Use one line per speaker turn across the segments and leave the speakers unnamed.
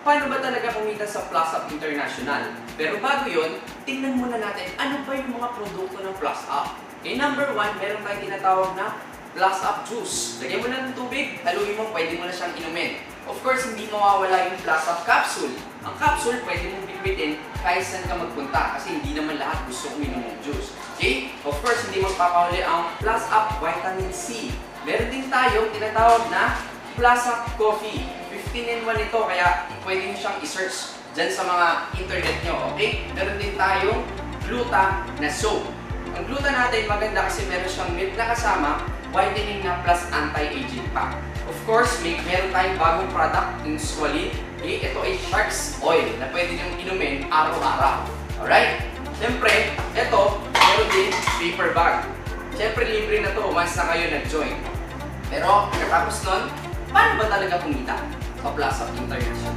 paano ba talaga kumita sa Plus Up International? Pero bago yun, tingnan muna natin ano ba yung mga produkto ng Plus Up. Okay, number 1, meron tayong tinatawag na Plus Up Juice. Lagyan mo na ng tubig, haluin mo, pwede mo na siyang inumin. Of course, hindi mawawala yung Plus Up Capsule. Ang capsule, pwede mong bitbitin kahit saan ka magpunta kasi hindi naman lahat gusto uminom ng juice. Okay? Of course, hindi magpapahuli ang Plus Up Vitamin C. Meron din tayong tinatawag na Plus Up Coffee. 15-in-1 ito, kaya pwede nyo siyang i-search dyan sa mga internet nyo. Okay? Meron din tayong Gluta na soap. Ang Gluta natin maganda kasi meron siyang milk na kasama, whitening na plus anti-aging pa. Of course, meron tayong bagong product in Squalene. Okay? Ito ay Shark's Oil na pwede nyo inumin araw-araw. Alright? Siyempre, ito, meron din paper bag. Siyempre, libre na to once na kayo nag-join. Pero, pagkatapos nun, paano ba talaga kumita sa Plus Up International?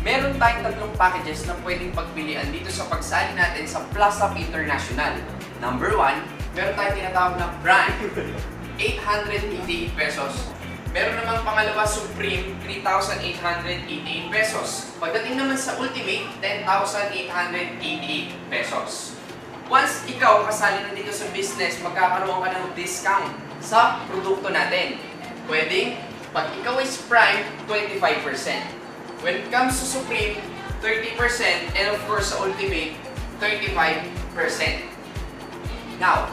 Meron tayong tatlong packages na pwedeng pagpilian dito sa pagsali natin sa Plus Up International. Number 1, meron tayong tinatawag na brand, 888 pesos. Meron namang pangalawa, Supreme, 3,888 pesos. Pagdating naman sa Ultimate, 10,888 pesos. Once ikaw kasali na dito sa business, magkakaroon ka ng discount sa produkto natin. Pwedeng, pag ikaw is Prime, 25%. When it comes to Supreme, 30%, and of course sa Ultimate, 35%. Now,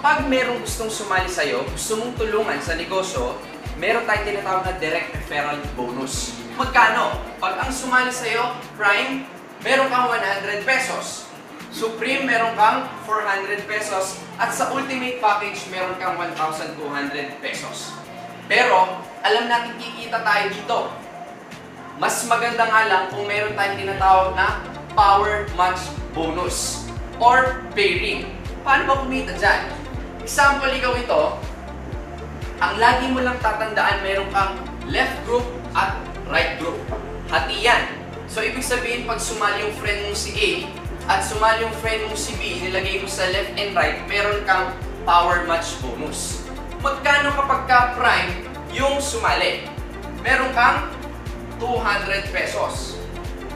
pag merong gustong sumali sa'yo, gusto mong tulungan sa negosyo, meron tayong tinatawag na direct referral bonus. Magkano? Pag ang sumali sa'yo, Prime, meron kang 100 pesos. Supreme, meron kang 400 pesos. At sa Ultimate Package, meron kang 1,200 pesos. Pero, alam natin kikita tayo dito. Mas maganda nga lang kung meron tayong tinatawag na Power Match Bonus or pairing. Paano ba kumita dyan? Example, ikaw ito, ang lagi mo lang tatandaan, meron kang left group at right group. Hati yan. So, ibig sabihin, pag sumali yung friend mong si A at sumali yung friend mong si B, nilagay mo sa left and right, meron kang Power Match Bonus. Magkano kapag ka Prime yung sumali? Meron kang 200 pesos.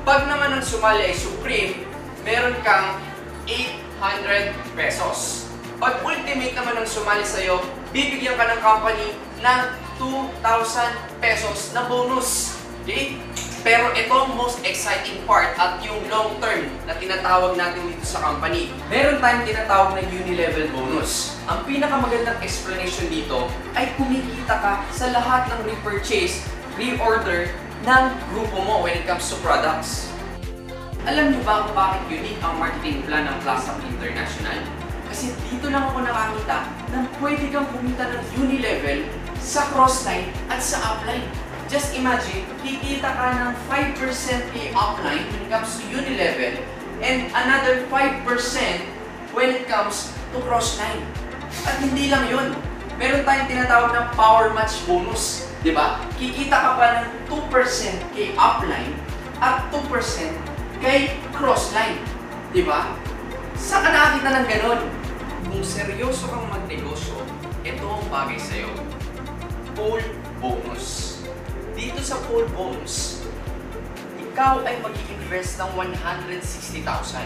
Pag naman ang sumali ay Supreme, meron kang 800 pesos. Pag Ultimate naman ang sumali sa'yo, bibigyan ka ng company ng 2,000 pesos na bonus. Okay? Pero ito ang most exciting part at yung long term na tinatawag natin dito sa company. Meron tayong tinatawag na uni-level bonus. Ang pinakamagandang explanation dito ay kumikita ka sa lahat ng repurchase, reorder ng grupo mo when it comes to products. Alam niyo ba kung bakit unique ang marketing plan ng Plus Up International? Kasi dito lang ako nakakita na pwede kang kumita ng uni-level sa crossline at sa upline. Just imagine, kikita ka ng 5% upline when it comes to uni-level and another 5% when it comes to crossline. At hindi lang yun. Meron tayong tinatawag na Power Match Bonus. Diba? Kikita ka pa ng 2% kay upline at 2% kay crossline. Diba? Saan ka nakakita ng ganun? Kung seryoso kang magnegosyo, ito ang bagay sa'yo. Pool bonus. Dito sa pool bonus, ikaw ay mag-i-invest ng 160,000.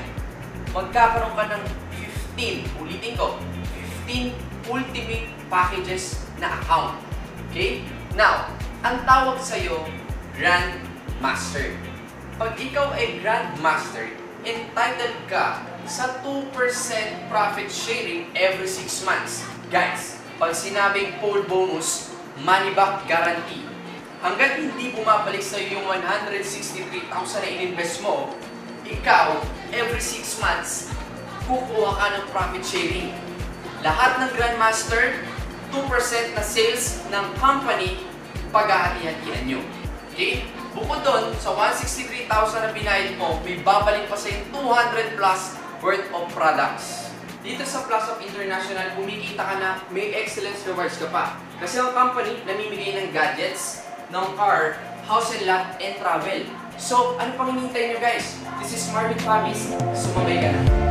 Magkakaroon ka ng 15, ulitin ko, 15 ultimate packages na account. Okay? Now, ang tawag sa'yo, Grand Master. Pag ikaw ay Grand Master, entitled ka sa 2% profit sharing every 6 months. Guys, pag sinabing pool bonus, money back guarantee. Hanggat hindi bumabalik sa'yo yung 163,000 na in-invest mo, ikaw, every 6 months, kukuha ka ng profit sharing. Lahat ng Grandmaster, 2% na sales ng company, paghahati-hatian nyo. Okay? Bukod doon, sa 163,000 na binayad mo, may babalik pa sa 200 plus worth of products. Dito sa Plus Up International, kumikita ka na, may excellence rewards ka pa. Kasi ang company, namimigay ng gadgets, ng car, house and lot, and travel. So, ano pang hinihintay nyo guys? This is Marvin Fabis. Sumabay ka na.